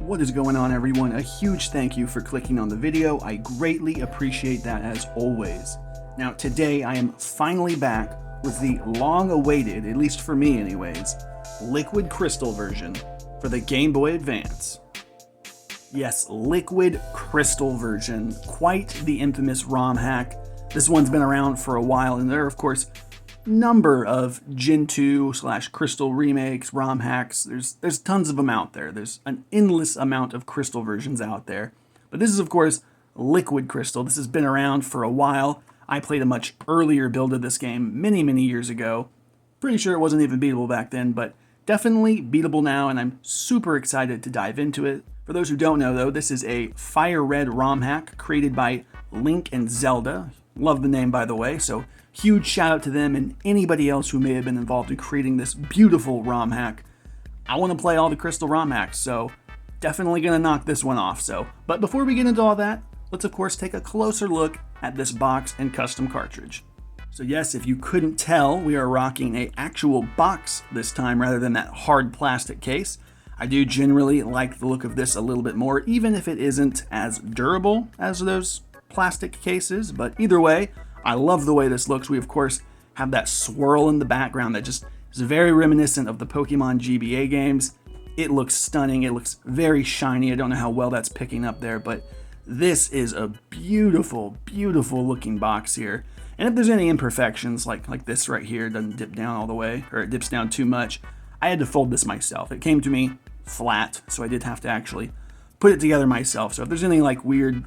What is going on, everyone? A huge thank you for clicking on the video. I greatly appreciate that as always. Now today I am finally back with the long-awaited, at least for me anyways, Liquid Crystal version for the Game Boy Advance. Yes, Liquid Crystal version, quite the infamous ROM hack. This one's been around for a while, and there are of course number of Gen 2/Crystal remakes, ROM hacks. There's tons of them out there. There's an endless amount of Crystal versions out there. But this is of course Liquid Crystal. This has been around for a while. I played a much earlier build of this game many years ago. Pretty sure it wasn't even beatable back then, but definitely beatable now, and I'm super excited to dive into it. For those who don't know though, this is a fire red ROM hack created by LinkandZelda. Love the name, by the way, so huge shout out to them and anybody else who may have been involved in creating this beautiful ROM hack. I want to play all the Crystal ROM hacks, so definitely going to knock this one off. But before we get into all that, let's of course take a closer look at this box and custom cartridge. So yes, if you couldn't tell, we are rocking an actual box this time rather than that hard plastic case. I do generally like the look of this a little bit more, even if it isn't as durable as those plastic cases, but either way, I love the way this looks. We of course have that swirl in the background that just is very reminiscent of the Pokemon GBA games. It looks stunning, it looks very shiny. I don't know how well that's picking up there, but this is a beautiful looking box here. And if there's any imperfections, like this right here, it doesn't dip down all the way, or it dips down too much, I had to fold this myself. It came to me flat, so I did have to actually put it together myself. So if there's any like weird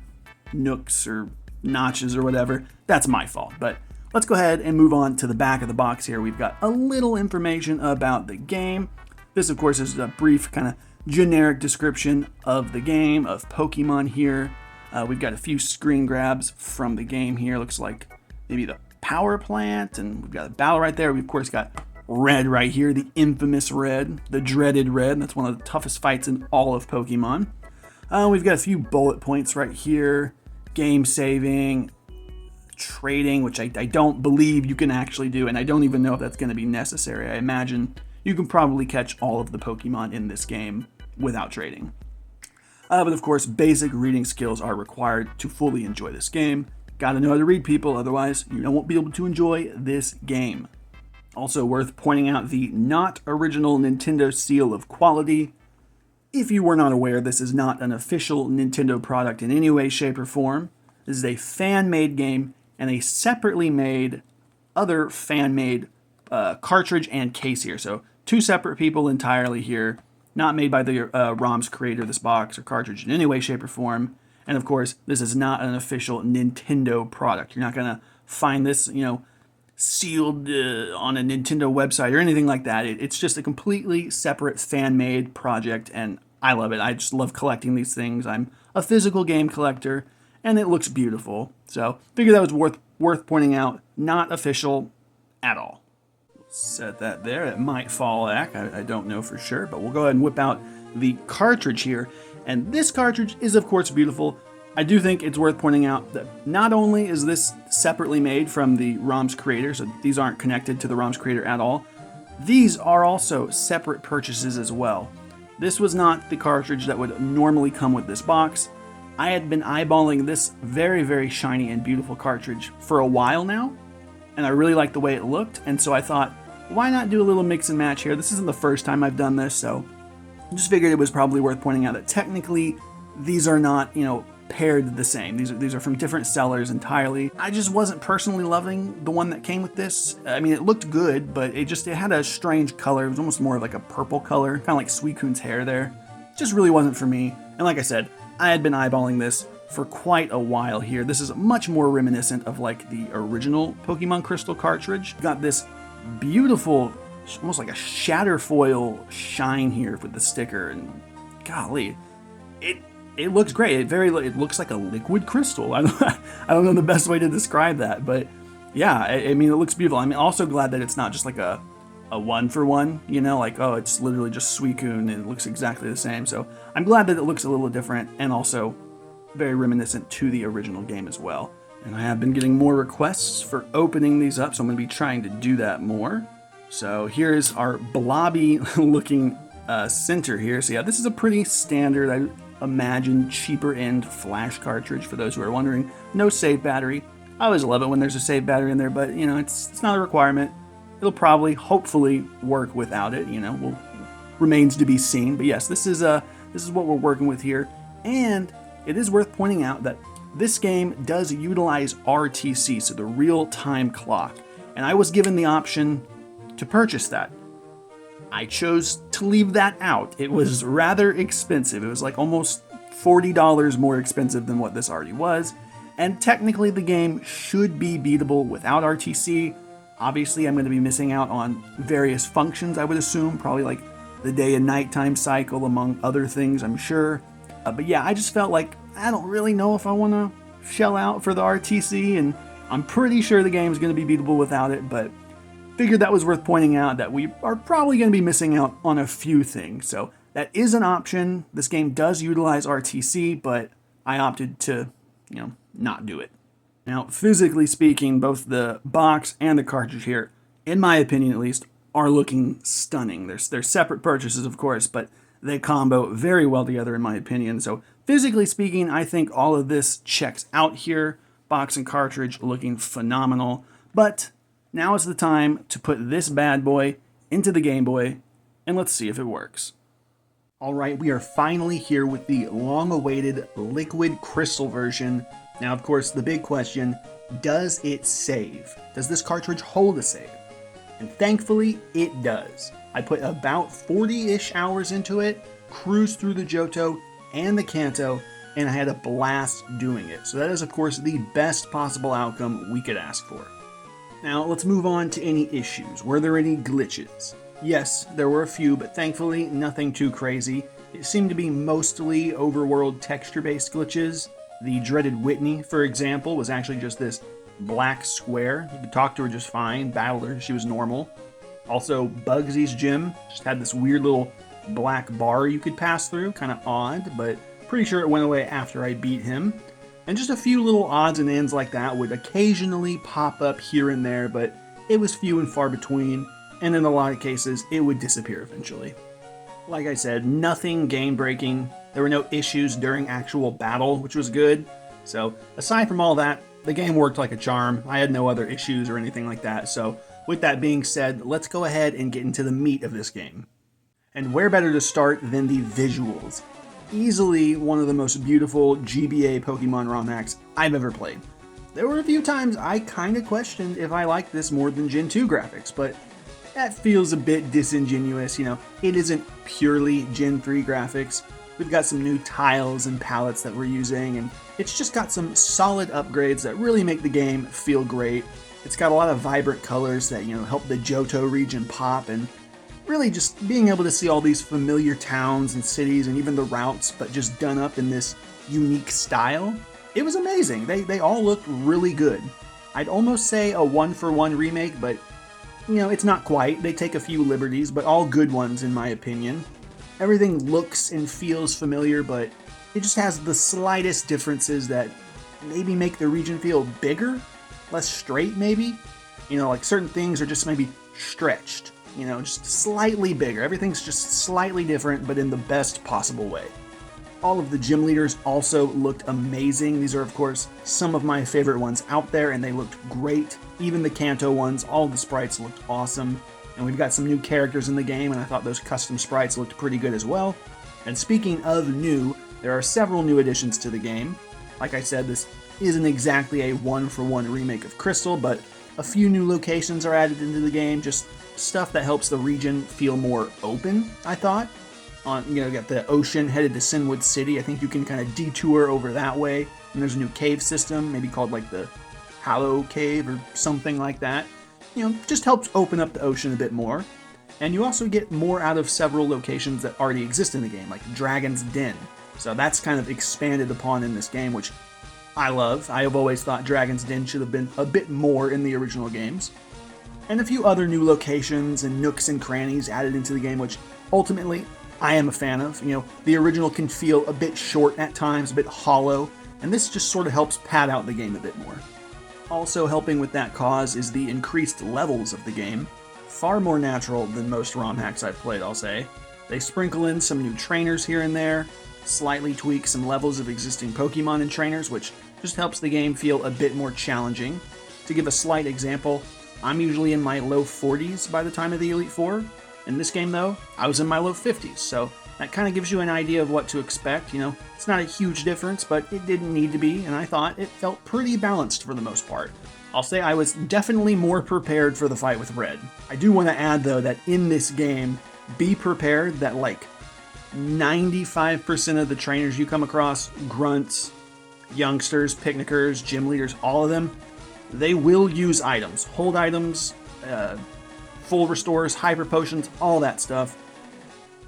nooks or notches or whatever, that's my fault. But let's go ahead and move on to the back of the box here. We've got a little information about the game. This of course is a brief kind of generic description of the game, of Pokemon here. We've got a few screen grabs from the game here. Looks like maybe the power plant, and we've got a battle right there. We've of course got Red right here, the infamous Red, the dreaded Red. That's one of the toughest fights in all of Pokemon. We've got a few bullet points right here. Game saving, trading, which I don't believe you can actually do, and I don't even know if that's going to be necessary. I imagine you can probably catch all of the Pokemon in this game without trading. But of course, basic reading skills are required to fully enjoy this game. Gotta know how to read, people, otherwise you won't be able to enjoy this game. Also worth pointing out the not original Nintendo seal of quality. If you were not aware, this is not an official Nintendo product in any way, shape, or form. This is a fan-made game and a separately made, other fan-made cartridge and case here. So two separate people entirely here, not made by the ROM's creator, this box or cartridge in any way, shape, or form. And of course, this is not an official Nintendo product. You're not going to find this, sealed on a Nintendo website or anything like that. It's just a completely separate fan-made project, and I love it. I just love collecting these things. I'm a physical game collector, and it looks beautiful. So figure that was worth pointing out. Not official at all. Set that there. It might fall back. I don't know for sure, but we'll go ahead and whip out the cartridge here. And this cartridge is of course beautiful. I do think it's worth pointing out that not only is this separately made from the ROM's creator, so these aren't connected to the ROM's creator at all, these are also separate purchases as well. This was not the cartridge that would normally come with this box. I had been eyeballing this very shiny and beautiful cartridge for a while now, and I really liked the way it looked, and so I thought, why not do a little mix and match here? This isn't the first time I've done this, so I just figured it was probably worth pointing out that technically these are not, paired the same. These are from different sellers entirely. I just wasn't personally loving the one that came with this. I mean, it looked good, but it had a strange color. It was almost more of like a purple color, kind of like Suicune's hair there. It just really wasn't for me. And like I said, I had been eyeballing this for quite a while here. This is much more reminiscent of like the original Pokemon Crystal cartridge. Got this beautiful, almost like a shatterfoil shine here with the sticker, and golly, it looks great. It looks like a liquid crystal. I don't know the best way to describe that, but yeah, I mean, it looks beautiful. I'm also glad that it's not just like a one-for-one, like, oh, it's literally just Suicune and it looks exactly the same. So I'm glad that it looks a little different and also very reminiscent to the original game as well. And I have been getting more requests for opening these up, so I'm going to be trying to do that more. So here's our blobby looking center here. So yeah, this is a pretty standard, I imagine, cheaper end flash cartridge for those who are wondering. No save battery. I always love it when there's a save battery in there, but you know, it's not a requirement. It'll probably, hopefully, work without it. You know, remains to be seen. But yes, this is what we're working with here, and it is worth pointing out that this game does utilize RTC, so the real-time clock, and I was given the option to purchase that. I chose to leave that out. It was rather expensive. It was like almost $40 more expensive than what this already was, and technically the game should be beatable without RTC. Obviously, I'm going to be missing out on various functions, I would assume, probably like the day and nighttime cycle, among other things, I'm sure. But yeah, I just felt like I don't really know if I want to shell out for the RTC, and I'm pretty sure the game's going to be beatable without it, but figured that was worth pointing out that we are probably going to be missing out on a few things. So that is an option. This game does utilize RTC, but I opted to, not do it. Now, physically speaking, both the box and the cartridge here, in my opinion at least, are looking stunning. They're separate purchases, of course, but they combo very well together, in my opinion. So physically speaking, I think all of this checks out here. Box and cartridge looking phenomenal. But now is the time to put this bad boy into the Game Boy, and let's see if it works. Alright, we are finally here with the long-awaited Liquid Crystal version. Now, of course, the big question, does it save? Does this cartridge hold a save? And thankfully, it does. I put about 40-ish hours into it, cruised through the Johto and the Kanto, and I had a blast doing it. So that is, of course, the best possible outcome we could ask for. Now, let's move on to any issues. Were there any glitches? Yes, there were a few, but thankfully, nothing too crazy. It seemed to be mostly overworld texture-based glitches. The dreaded Whitney, for example, was actually just this black square. You could talk to her just fine, battle her, she was normal. Also, Bugsy's gym just had this weird little black bar you could pass through, kind of odd, but pretty sure it went away after I beat him. And just a few little odds and ends like that would occasionally pop up here and there, but it was few and far between, and in a lot of cases, it would disappear eventually. Like I said, nothing game-breaking. There were no issues during actual battle, which was good. So, aside from all that, the game worked like a charm. I had no other issues or anything like that. So, with that being said, let's go ahead and get into the meat of this game. And where better to start than the visuals? Easily one of the most beautiful GBA Pokemon ROM hacks I've ever played. There were a few times I kinda questioned if I liked this more than Gen 2 graphics, but that feels a bit disingenuous. It isn't purely Gen 3 graphics. We've got some new tiles and palettes that we're using, and it's just got some solid upgrades that really make the game feel great. It's got a lot of vibrant colors that, help the Johto region pop, and really just being able to see all these familiar towns and cities and even the routes, but just done up in this unique style. It was amazing. They all looked really good. I'd almost say a one-for-one remake, but it's not quite. They take a few liberties, but all good ones in my opinion. Everything looks and feels familiar, but it just has the slightest differences that maybe make the region feel bigger, less straight maybe. Like certain things are just maybe stretched, just slightly bigger. Everything's just slightly different, but in the best possible way. All of the gym leaders also looked amazing. These are, of course, some of my favorite ones out there, and they looked great. Even the Kanto ones, all the sprites looked awesome. And we've got some new characters in the game, and I thought those custom sprites looked pretty good as well. And speaking of new, there are several new additions to the game. Like I said, this isn't exactly a one-for-one remake of Crystal, but a few new locations are added into the game, just stuff that helps the region feel more open, I thought. You got the ocean headed to Sinwood City. I think you can kind of detour over that way. And there's a new cave system, maybe called like the Hallow Cave or something like that. Just helps open up the ocean a bit more. And you also get more out of several locations that already exist in the game, like Dragon's Den. So that's kind of expanded upon in this game, which I love. I have always thought Dragon's Den should have been a bit more in the original games. And a few other new locations and nooks and crannies added into the game, which ultimately I am a fan of. The original can feel a bit short at times, a bit hollow, and this just sort of helps pad out the game a bit more. Also helping with that cause is the increased levels of the game. Far more natural than most ROM hacks I've played, I'll say. They sprinkle in some new trainers here and there, slightly tweak some levels of existing Pokemon and trainers, which just helps the game feel a bit more challenging. To give a slight example, I'm usually in my low 40s by the time of the Elite Four. In this game, though, I was in my low 50s, so that kind of gives you an idea of what to expect. It's not a huge difference, but it didn't need to be, and I thought it felt pretty balanced for the most part. I'll say I was definitely more prepared for the fight with Red. I do want to add, though, that in this game, be prepared that like 95% of the trainers you come across, grunts, youngsters, picnickers, gym leaders, all of them, they will use items, hold items, full restores, hyper potions, all that stuff.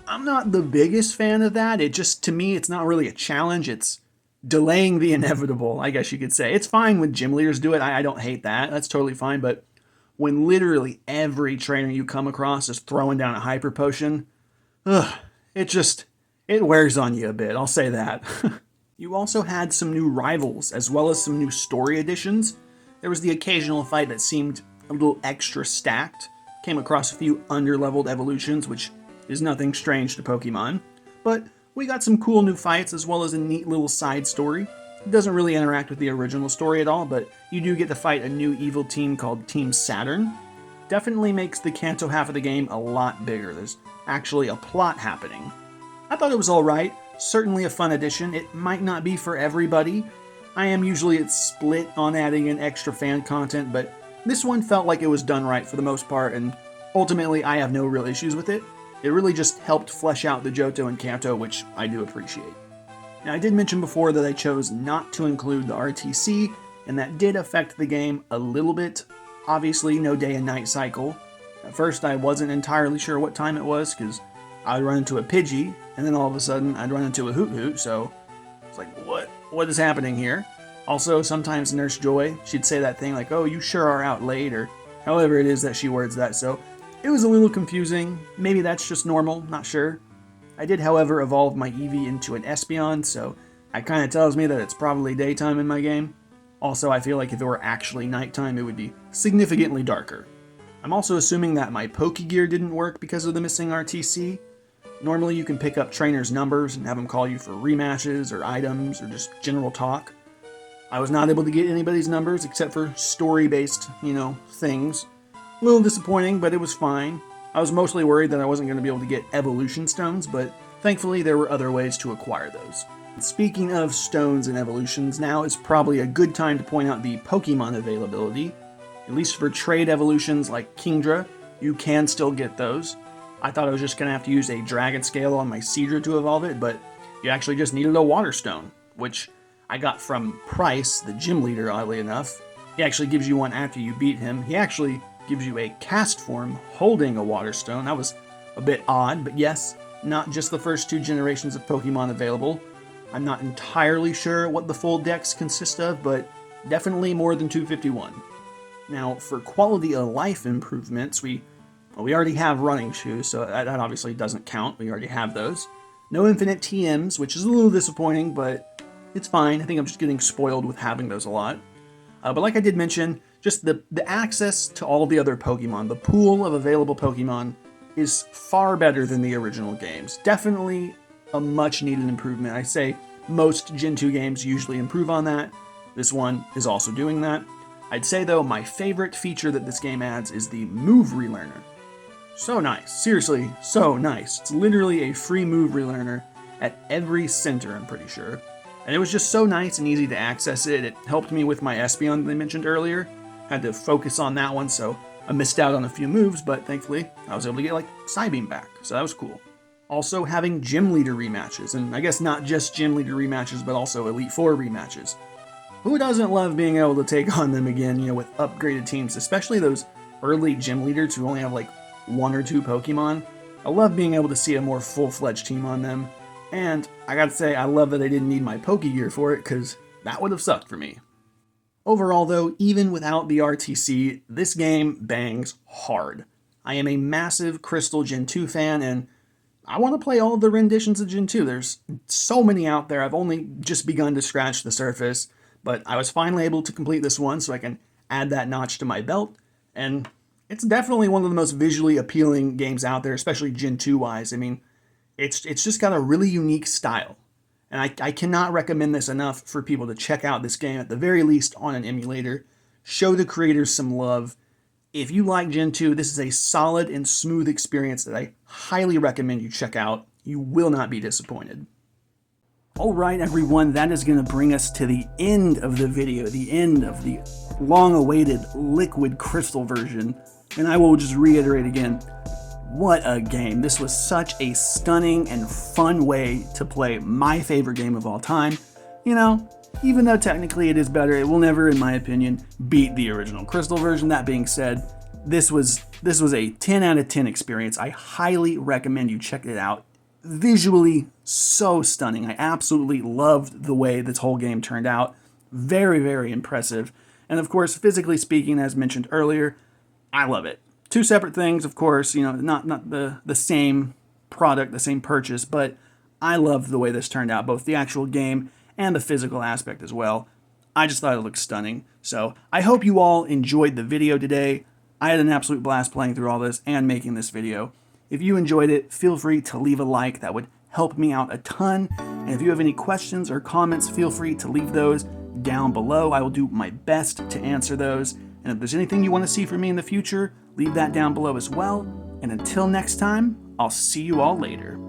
I'm not the biggest fan of that. To me, it's not really a challenge. It's delaying the inevitable, I guess you could say. It's fine when gym leaders do it. I don't hate that. That's totally fine. But when literally every trainer you come across is throwing down a hyper potion, it wears on you a bit. I'll say that. You also had some new rivals, as well as some new story additions. There was the occasional fight that seemed a little extra stacked. Came across a few underleveled evolutions, which is nothing strange to Pokemon. But we got some cool new fights, as well as a neat little side story. It doesn't really interact with the original story at all, but you do get to fight a new evil team called Team Saturn. Definitely makes the Kanto half of the game a lot bigger. There's actually a plot happening. I thought it was alright. Certainly a fun addition. It might not be for everybody. I am usually split on adding in extra fan content, but this one felt like it was done right for the most part, and ultimately I have no real issues with it. It really just helped flesh out the Johto and Kanto, which I do appreciate. Now, I did mention before that I chose not to include the RTC, and that did affect the game a little bit. Obviously, no day and night cycle. At first, I wasn't entirely sure what time it was, because I'd run into a Pidgey, and then all of a sudden, I'd run into a Hoot Hoot, so it's like, what is happening here? Also, sometimes Nurse Joy, she'd say that thing like, oh, you sure are out late, or however it is that she words that, so it was a little confusing. Maybe that's just normal, not sure. I did, however, evolve my Eevee into an Espeon, so that kind of tells me that it's probably daytime in my game. Also, I feel like if it were actually nighttime, it would be significantly darker. I'm also assuming that my Pokegear didn't work because of the missing RTC. Normally, you can pick up trainers' numbers and have them call you for rematches or items or just general talk. I was not able to get anybody's numbers except for story-based, things. A little disappointing, but it was fine. I was mostly worried that I wasn't going to be able to get evolution stones, but thankfully there were other ways to acquire those. Speaking of stones and evolutions, now is probably a good time to point out the Pokemon availability. At least for trade evolutions like Kingdra, you can still get those. I thought I was just going to have to use a Dragon Scale on my Seadra to evolve it, but you actually just needed a Water Stone, which I got from Price, the gym leader, oddly enough. He actually gives you one after you beat him. He actually gives you a cast form holding a Water Stone. That was a bit odd, but yes, not just the first 2 generations of Pokemon available. I'm not entirely sure what the full dex consist of, but definitely more than 251. Now, for quality of life improvements, we already have running shoes, so that obviously doesn't count. We already have those. No infinite TMs, which is a little disappointing, but it's fine. I think I'm just getting spoiled with having those a lot. But like I did mention, just the access to all the other Pokemon, the pool of available Pokemon, is far better than the original games. Definitely a much needed improvement. I say most Gen 2 games usually improve on that. This one is also doing that. I'd say though, my favorite feature that this game adds is the move relearner. So nice. Seriously, so nice. It's literally a free move relearner at every center, I'm pretty sure. And it was just so nice and easy to access it. It helped me with my Espeon that I mentioned earlier. Had to focus on that one, so I missed out on a few moves, but thankfully I was able to get like Psybeam back, so that was cool. Also having Gym Leader rematches, and I guess not just Gym Leader rematches, but also Elite Four rematches. Who doesn't love being able to take on them again, with upgraded teams, especially those early Gym Leaders who only have like 1 or 2 Pokemon? I love being able to see a more full-fledged team on them. And I gotta say, I love that I didn't need my Pokegear for it, because that would have sucked for me. Overall though, even without the RTC, this game bangs hard. I am a massive Crystal Gen 2 fan, and I want to play all of the renditions of Gen 2. There's so many out there. I've only just begun to scratch the surface, but I was finally able to complete this one so I can add that notch to my belt, and it's definitely one of the most visually appealing games out there, especially Gen 2 wise. I mean, It's just got a really unique style. And I cannot recommend this enough for people to check out this game, at the very least on an emulator. Show the creators some love. If you like Gen 2, this is a solid and smooth experience that I highly recommend you check out. You will not be disappointed. Alright everyone, that is going to bring us to the end of the video, the end of the long-awaited Liquid Crystal version. And I will just reiterate again, what a game. This was such a stunning and fun way to play my favorite game of all time. You know, even though technically it is better, it will never, in my opinion, beat the original Crystal version. That being said, this was a 10 out of 10 experience. I highly recommend you check it out. Visually, so stunning. I absolutely loved the way this whole game turned out. Very, very impressive. And of course, physically speaking, as mentioned earlier, I love it. Two separate things, of course, you know, not the same product, the same purchase, but I loved the way this turned out, both the actual game and the physical aspect as well. I just thought it looked stunning. So I hope you all enjoyed the video today. I had an absolute blast playing through all this and making this video. If you enjoyed it, feel free to leave a like. That would help me out a ton. And if you have any questions or comments, feel free to leave those down below. I will do my best to answer those. And if there's anything you want to see from me in the future, leave that down below as well. And until next time, I'll see you all later.